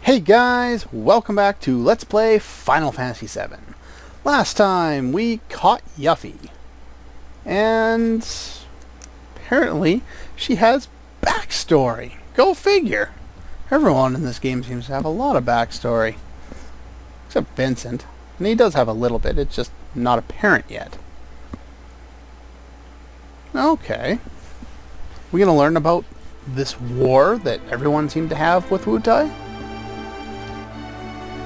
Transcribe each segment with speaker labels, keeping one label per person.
Speaker 1: Hey guys, welcome back to Let's Play Final Fantasy VII. Last time we caught Yuffie. And apparently she has backstory. Go figure. Everyone in this game seems to have a lot of backstory. Except Vincent. And he does have a little bit, it's just not apparent yet. Okay. We're going to learn about this war that everyone seemed to have with Wutai?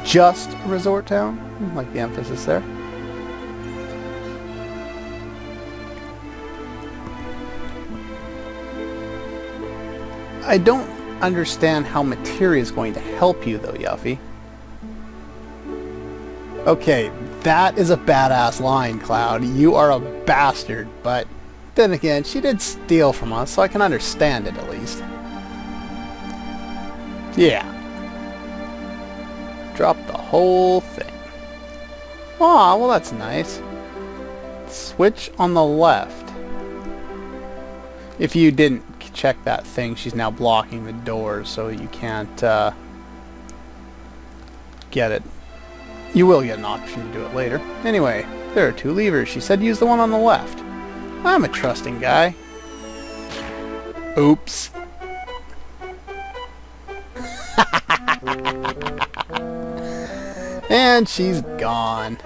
Speaker 1: Just a resort town? I like the emphasis there. I don't understand how materia is going to help you though, Yuffie. Okay, that is a badass line, Cloud. You are a bastard, but then again, she did steal from us, so I can understand it at least. Yeah. Drop the whole thing. Aw, well that's nice. Switch on the left. If you didn't check that thing, she's now blocking the doors, so you can't get it. You will get an option to do it later. Anyway, there are two levers. She said use the one on the left. I'm a trusting guy. Oops. And she's gone.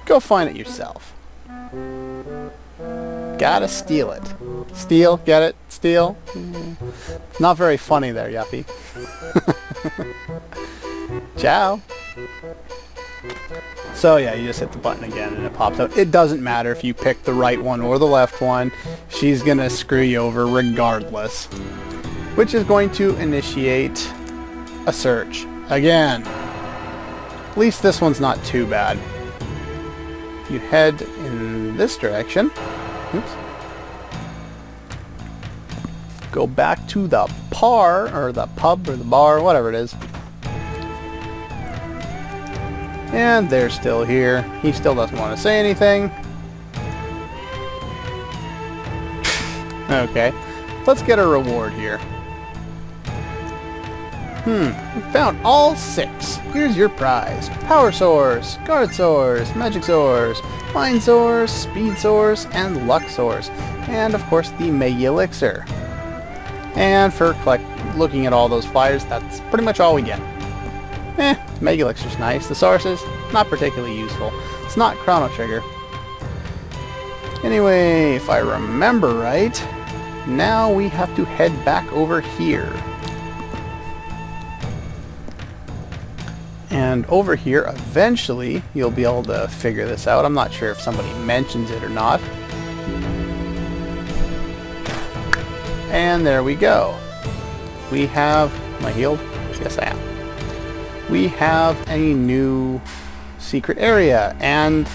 Speaker 1: Go find it yourself. Gotta steal it. Steal, get it? Steal? Not very funny there, Yuffie. Ciao. So yeah, you just hit the button again and it pops out. It doesn't matter if you pick the right one or the left one. She's gonna screw you over regardless. Which is going to initiate a search. Again. At least this one's not too bad. If you head in this direction. Oops. Go back to the par, or the pub, or the bar, whatever it is. And they're still here. He still doesn't want to say anything. Okay. Let's get a reward here. We found all 6. Here's your prize. Power Source, Guard Source, Magic Source, Mind Source, Speed Source, and Luck Source. And of course the Mega Elixir. And for looking at all those flyers, that's pretty much all we get. Mega Elixir's nice. The sources, not particularly useful. It's not Chrono Trigger. Anyway, if I remember right, now we have to head back over here. And over here, eventually, you'll be able to figure this out. I'm not sure if somebody mentions it or not. And there we go. We have... Am I healed? Yes, I am. We have a new secret area. And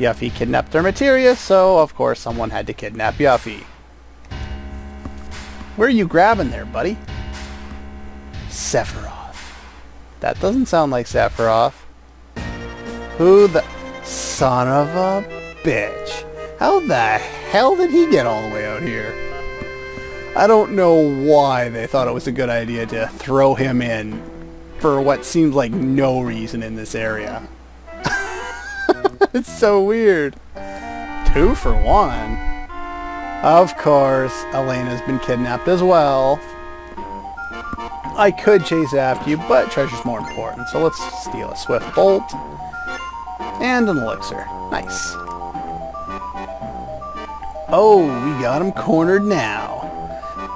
Speaker 1: Yuffie kidnapped their materia, so of course someone had to kidnap Yuffie. Where are you grabbing there, buddy? Sephiroth. That doesn't sound like Sephiroth. Who the... Son of a bitch. How the hell did he get all the way out here? I don't know why they thought it was a good idea to throw him in for what seems like no reason in this area. It's so weird. 2 for 1. Of course, Elena's been kidnapped as well. I could chase after you, but treasure's more important. So let's steal a Swift Bolt. And an Elixir. Nice. Oh, we got him cornered now.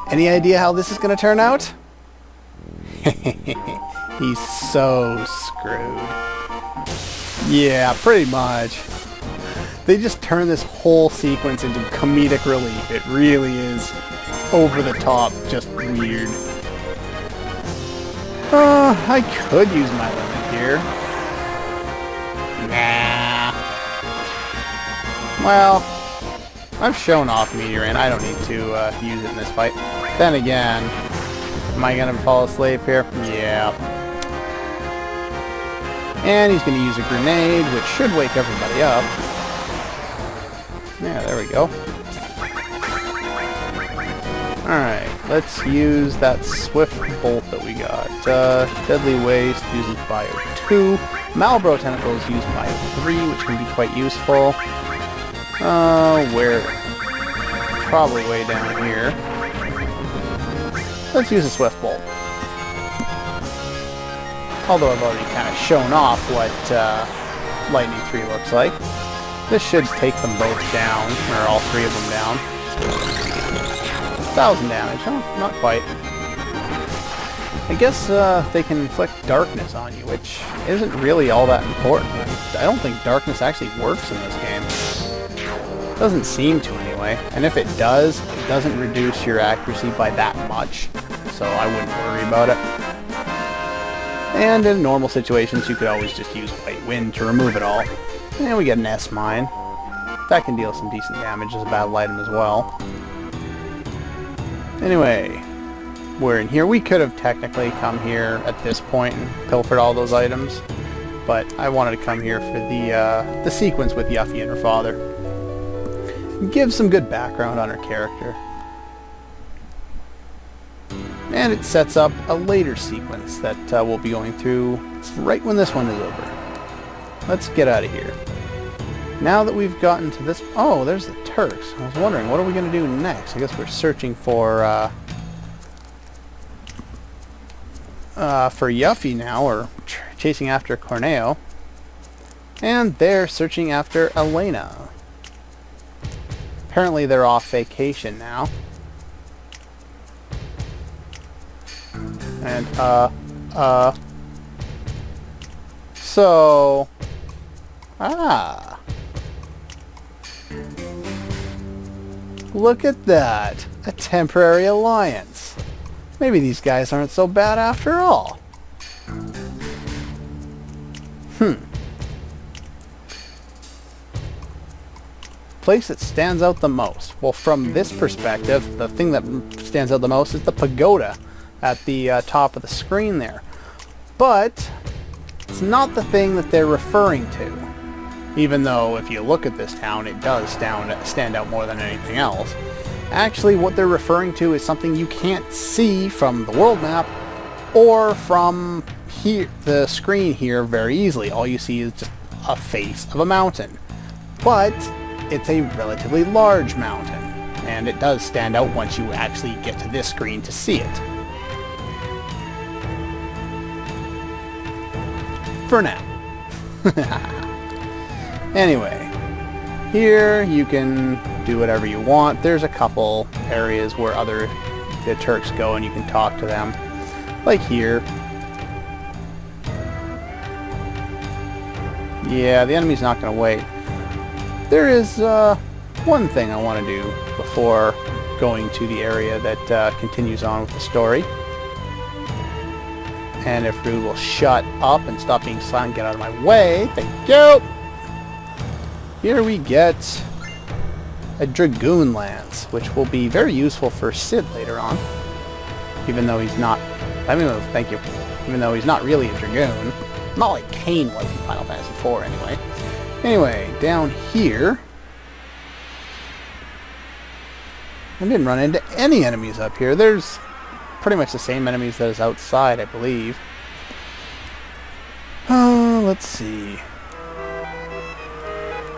Speaker 1: Any idea how this is going to turn out? He's so screwed. Yeah, pretty much. They just turn this whole sequence into comedic relief. It really is over the top, just weird. I could use my limit here. Nah. Well, I've shown off Meteor, and I don't need to use it in this fight. Then again, am I going to fall asleep here? Yeah. And he's going to use a grenade, which should wake everybody up. Yeah, there we go. Alright. let's use that Swift Bolt that we got. Deadly Waste uses Bio 2. Malbro Tentacles use Bio 3, which can be quite useful. Where? Probably way down here. Let's use a Swift Bolt. Although I've already kind of shown off what Lightning 3 looks like. This should take them both down, or all three of them down. 1,000 damage, huh? Not quite. I guess they can inflict darkness on you, which isn't really all that important. I don't think darkness actually works in this game. Doesn't seem to anyway. And if it doesn't reduce your accuracy by that much. So I wouldn't worry about it. And in normal situations, you could always just use White Wind to remove it all. And we get an S-Mine. That can deal some decent damage as a battle item as well. Anyway, we're in here. We could have technically come here at this point and pilfered all those items. But I wanted to come here for the sequence with Yuffie and her father. Give some good background on her character. And it sets up a later sequence that we'll be going through right when this one is over. Let's get out of here. Now that we've gotten to this... Oh, there's the Turks. I was wondering, what are we going to do next? I guess we're searching for Yuffie now, or chasing after Corneo. And they're searching after Elena. Apparently they're off vacation now. And, so... Ah! Look at that! A temporary alliance! Maybe these guys aren't so bad after all. Place that stands out the most. Well, from this perspective, the thing that stands out the most is the pagoda at the top of the screen there. But it's not the thing that they're referring to. Even though, if you look at this town, it does stand out more than anything else. Actually, what they're referring to is something you can't see from the world map or from here, the screen here very easily. All you see is just a face of a mountain. But it's a relatively large mountain, and it does stand out once you actually get to this screen to see it. For now. Anyway, here you can do whatever you want. There's a couple areas where the Turks go and you can talk to them. Like here. Yeah, the enemy's not going to wait. There is one thing I want to do before going to the area that continues on with the story. And if Rude will shut up and stop being silent, get out of my way. Thank you! Here we get a Dragoon Lance, which will be very useful for Sid later on. Even though he's not... thank you. Even though he's not really a Dragoon. Not like Kain was in Final Fantasy IV, anyway. Anyway, down here... I didn't run into any enemies up here. There's pretty much the same enemies that is outside, I believe. Let's see.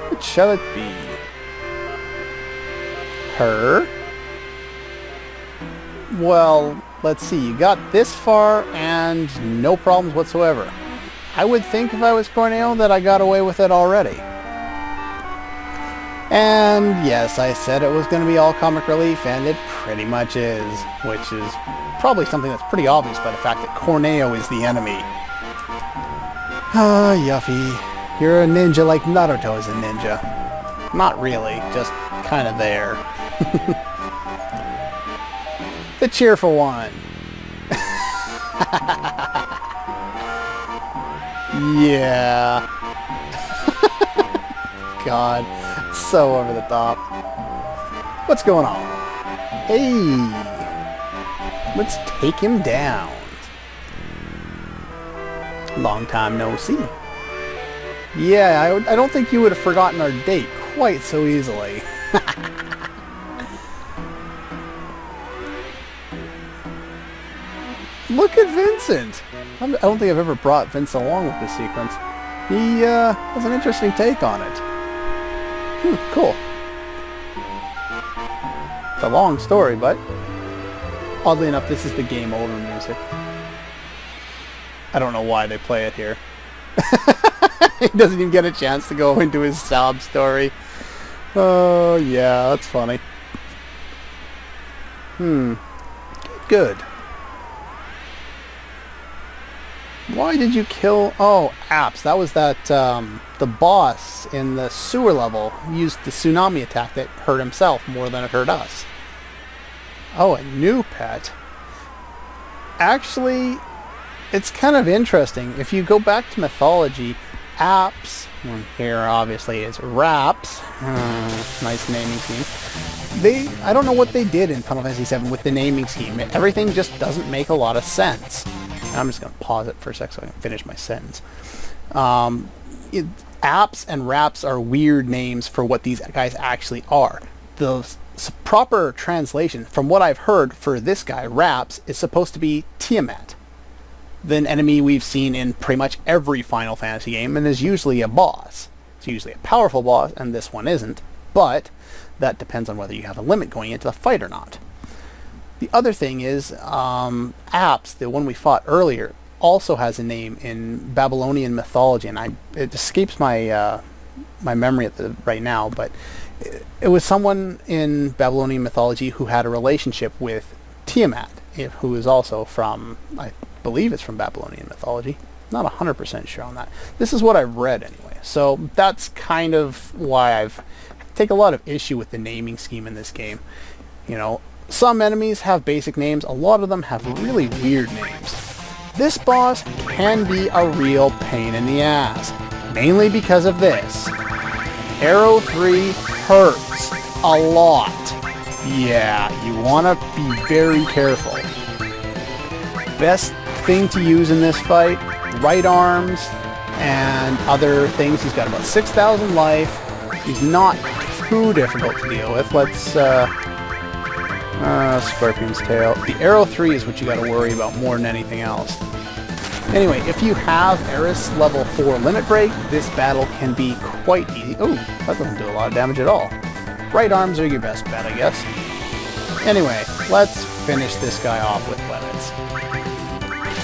Speaker 1: What shall it be? Her? Well, let's see. You got this far and no problems whatsoever. I would think if I was Corneo that I got away with it already. And yes, I said it was going to be all comic relief, and it pretty much is, which is probably something that's pretty obvious by the fact that Corneo is the enemy. Ah, Yuffie, you're a ninja like Naruto is a ninja. Not really, just kind of there. The cheerful one. Yeah. God. So over the top. What's going on? Hey! Let's take him down. Long time no see. Yeah, I don't think you would have forgotten our date quite so easily. Look at Vincent! I don't think I've ever brought Vincent along with this sequence. He has an interesting take on it. Cool. It's a long story, but oddly enough, this is the game over music. I don't know why they play it here. He doesn't even get a chance to go into his sob story. Oh, yeah, that's funny. Good. Why did you kill... Oh, Apps. That was that, the boss in the sewer level used the tsunami attack that hurt himself more than it hurt us. Oh, a new pet. Actually, it's kind of interesting. If you go back to mythology, Apps, here obviously is Raps. Nice naming scheme. I don't know what they did in Final Fantasy VII with the naming scheme. Everything just doesn't make a lot of sense. I'm just going to pause it for a sec so I can finish my sentence. Apps and Raps are weird names for what these guys actually are. The proper translation, from what I've heard for this guy, Raps, is supposed to be Tiamat, an enemy we've seen in pretty much every Final Fantasy game, and is usually a boss. It's usually a powerful boss, and this one isn't, but that depends on whether you have a limit going into the fight or not. The other thing is, Apps, the one we fought earlier, also has a name in Babylonian mythology, and it escapes my my memory right now, but it was someone in Babylonian mythology who had a relationship with Tiamat, who is also from, I believe it's from Babylonian mythology. Not 100% sure on that. This is what I've read anyway, so that's kind of why I take a lot of issue with the naming scheme in this game. You know, some enemies have basic names, a lot of them have really weird names. This boss can be a real pain in the ass, mainly because of this. Arrow 3 hurts a lot. Yeah, you want to be very careful. Best thing to use in this fight, right arms and other things. He's got about 6,000 life. He's not too difficult to deal with. Let's Scorpion's Tail. The Arrow 3 is what you got to worry about more than anything else. Anyway, if you have Eris level 4 limit break, this battle can be quite easy. Oh, that doesn't do a lot of damage at all. Right arms are your best bet, I guess. Anyway, let's finish this guy off with limits.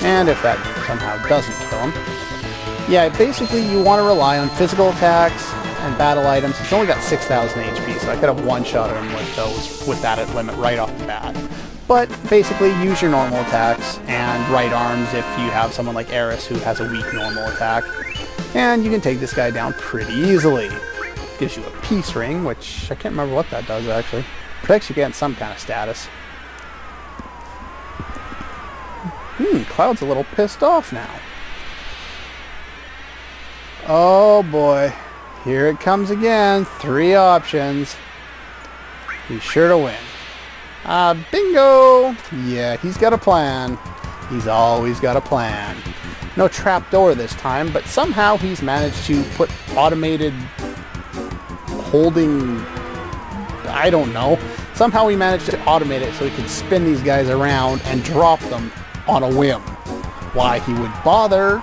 Speaker 1: And if that somehow doesn't kill him, yeah, basically you want to rely on physical attacks and battle items. He's only got 6,000 HP, so I could have one-shotted him with those, with that at limit right off the bat. But basically, use your normal attacks and right arms if you have someone like Eris who has a weak normal attack. And you can take this guy down pretty easily. Gives you a peace ring, which I can't remember what that does actually. Protects you against some kind of status. Cloud's a little pissed off now. Oh boy. Here it comes again. 3 options. Be sure to win. Bingo! Yeah, he's got a plan. He's always got a plan. No trapdoor this time, but somehow he's managed to put automated holding... I don't know. Somehow he managed to automate it so he could spin these guys around and drop them on a whim. Why he would bother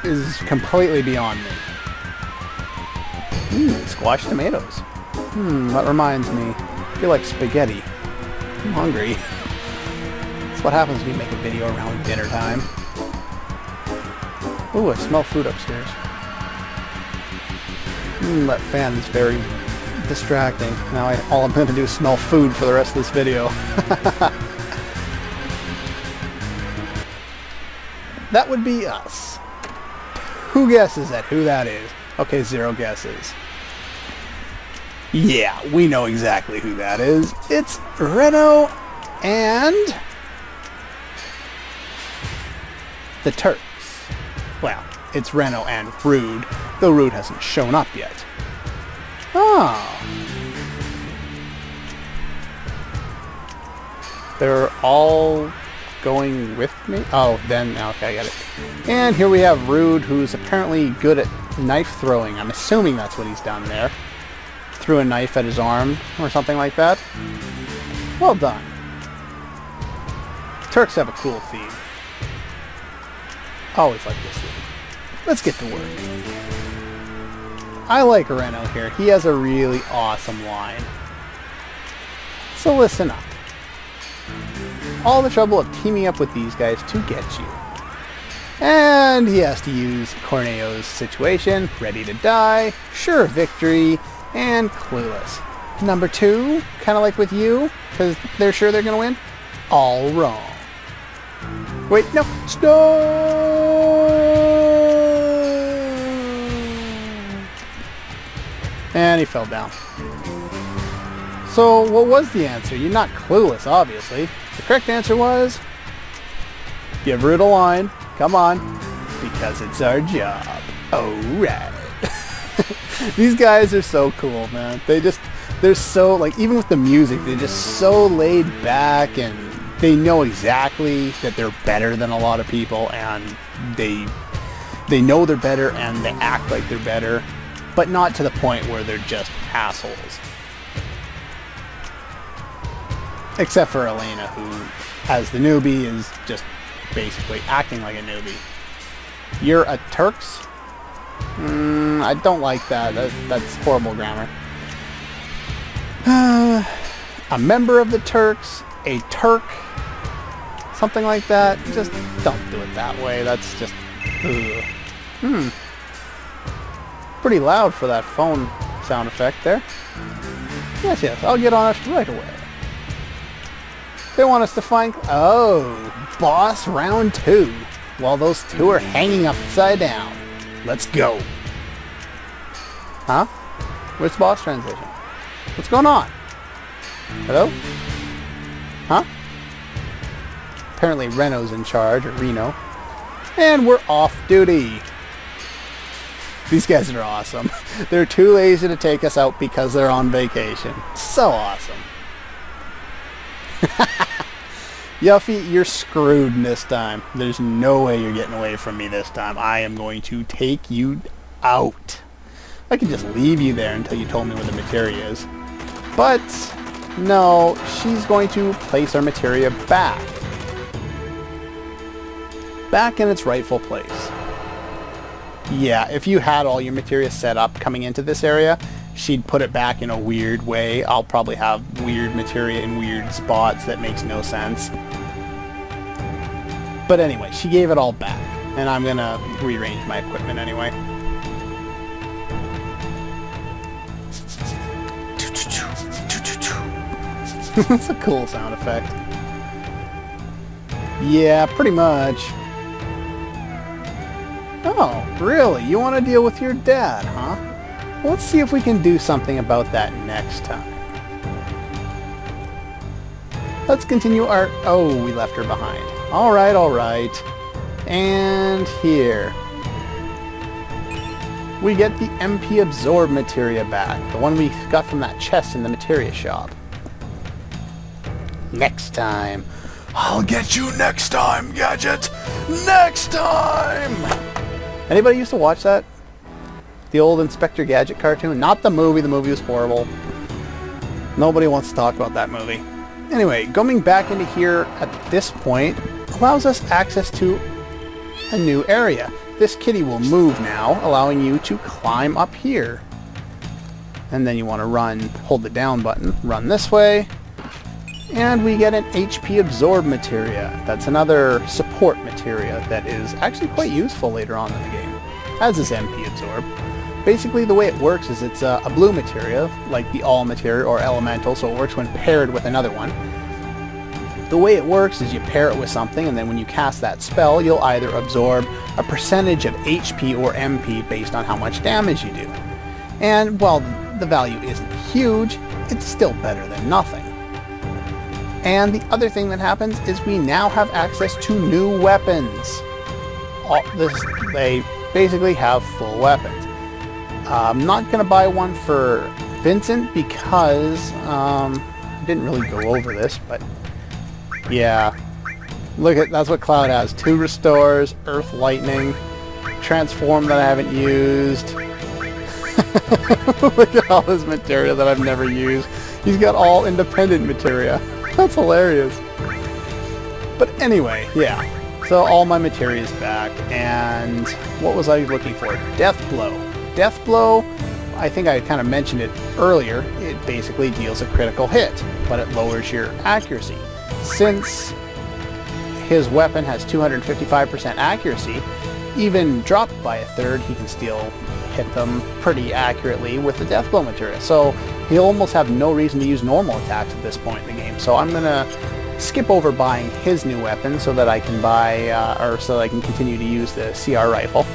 Speaker 1: is completely beyond me. Squashed tomatoes. That reminds me. I feel like spaghetti. I'm hungry. That's what happens when you make a video around dinner time. Ooh, I smell food upstairs. That fan is very distracting. Now all I'm going to do is smell food for the rest of this video. That would be us. Who guesses at who that is? Okay, 0 guesses. Yeah, we know exactly who that is. It's Reno and the Turks. Well, it's Reno and Rude, though Rude hasn't shown up yet. Oh. They're all going with me? Oh, then, okay, I got it. And here we have Rude, who's apparently good at knife throwing. I'm assuming that's what he's done there. Threw a knife at his arm or something like that. Well done. Turks have a cool theme. Always like this theme. Let's get to work. I like Reno here. He has a really awesome line. So listen up. All the trouble of teaming up with these guys to get you. And he has to use Corneo's situation, ready to die, sure of victory, and clueless. Number 2, kind of like with you, because they're sure they're going to win? All wrong. Wait, no. Stop! And he fell down. So, what was the answer? You're not clueless, obviously. The correct answer was... give her the line. Come on. Because it's our job. Alright. These guys are so cool, man. They're so, like, even with the music, they're just so laid back, and they know exactly that they're better than a lot of people, and they know they're better, and they act like they're better, but not to the point where they're just assholes. Except for Elena, who, as the newbie, is just basically acting like a newbie. You're a Turks? I don't like that. That's horrible grammar. A member of the Turks, a Turk, something like that. Just don't do it that way. That's just... ugh. Pretty loud for that phone sound effect there. Yes, I'll get on it right away. They want us to find... oh, boss round 2. While those two are hanging upside down. Let's go. Huh? Where's the boss transition? What's going on? Hello? Huh? Apparently Reno's in charge, or Reno. And we're off duty. These guys are awesome. They're too lazy to take us out because they're on vacation. So awesome. Yuffie, you're screwed this time. There's no way you're getting away from me this time. I am going to take you out. I could just leave you there until you told me where the materia is. But, no, she's going to place our materia back. Back in its rightful place. Yeah, if you had all your materia set up coming into this area, she'd put it back in a weird way. I'll probably have weird materia in weird spots that makes no sense. But anyway, she gave it all back. And I'm going to rearrange my equipment anyway. That's a cool sound effect. Yeah, pretty much. Oh, really? You want to deal with your dad, huh? Well, let's see if we can do something about that next time. Let's continue our... oh, we left her behind. Alright, alright. And here. We get the MP Absorb materia back. The one we got from that chest in the materia shop. Next time. I'll get you next time, Gadget! Next time! Anybody used to watch that? The old Inspector Gadget cartoon? Not the movie. The movie was horrible. Nobody wants to talk about that movie. Anyway, going back into here at this point allows us access to a new area. This kitty will move now, allowing you to climb up here. And then you want to run, hold the down button, run this way. And we get an HP Absorb materia. That's another support materia that is actually quite useful later on in the game, as is MP Absorb. Basically, the way it works is it's a blue materia, like the All materia or Elemental, so it works when paired with another one. The way it works is you pair it with something, and then when you cast that spell, you'll either absorb a percentage of HP or MP based on how much damage you do. And while the value isn't huge, it's still better than nothing. And the other thing that happens is we now have access to new weapons. They basically have full weapons. I'm not going to buy one for Vincent because I didn't really go over this, but yeah. Look at, that's what Cloud has. 2 restores, Earth Lightning, Transform that I haven't used. Look at all this materia that I've never used. He's got all independent materia. That's hilarious. But anyway, yeah. So all my materia is back, and what was I looking for? Death Blow. Death Blow, I think I kind of mentioned it earlier, it basically deals a critical hit, but it lowers your accuracy. Since his weapon has 255% accuracy, even dropped by a third, he can still hit them pretty accurately with the Death Blow material. So he'll almost have no reason to use normal attacks at this point in the game. So I'm going to skip over buying his new weapon so that I can buy, or so that I can continue to use the CR rifle.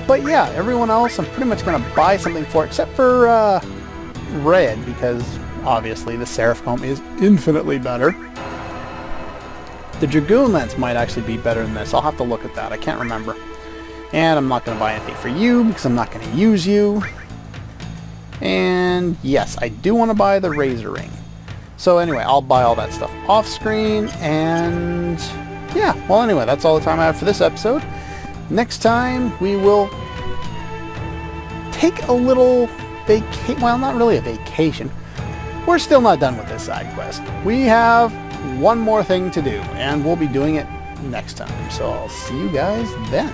Speaker 1: But yeah, everyone else I'm pretty much going to buy something for, except for Red, because obviously the Seraphim is infinitely better. The Dragoon Lance might actually be better than this. I'll have to look at that. I can't remember. And I'm not going to buy anything for you because I'm not going to use you. And yes, I do want to buy the Razor Ring. So anyway, I'll buy all that stuff off screen, and yeah, well anyway, that's all the time I have for this episode. Next time we will take a little vacation, well, not really a vacation. We're still not done with this side quest. We have one more thing to do, and we'll be doing it next time. So I'll see you guys then.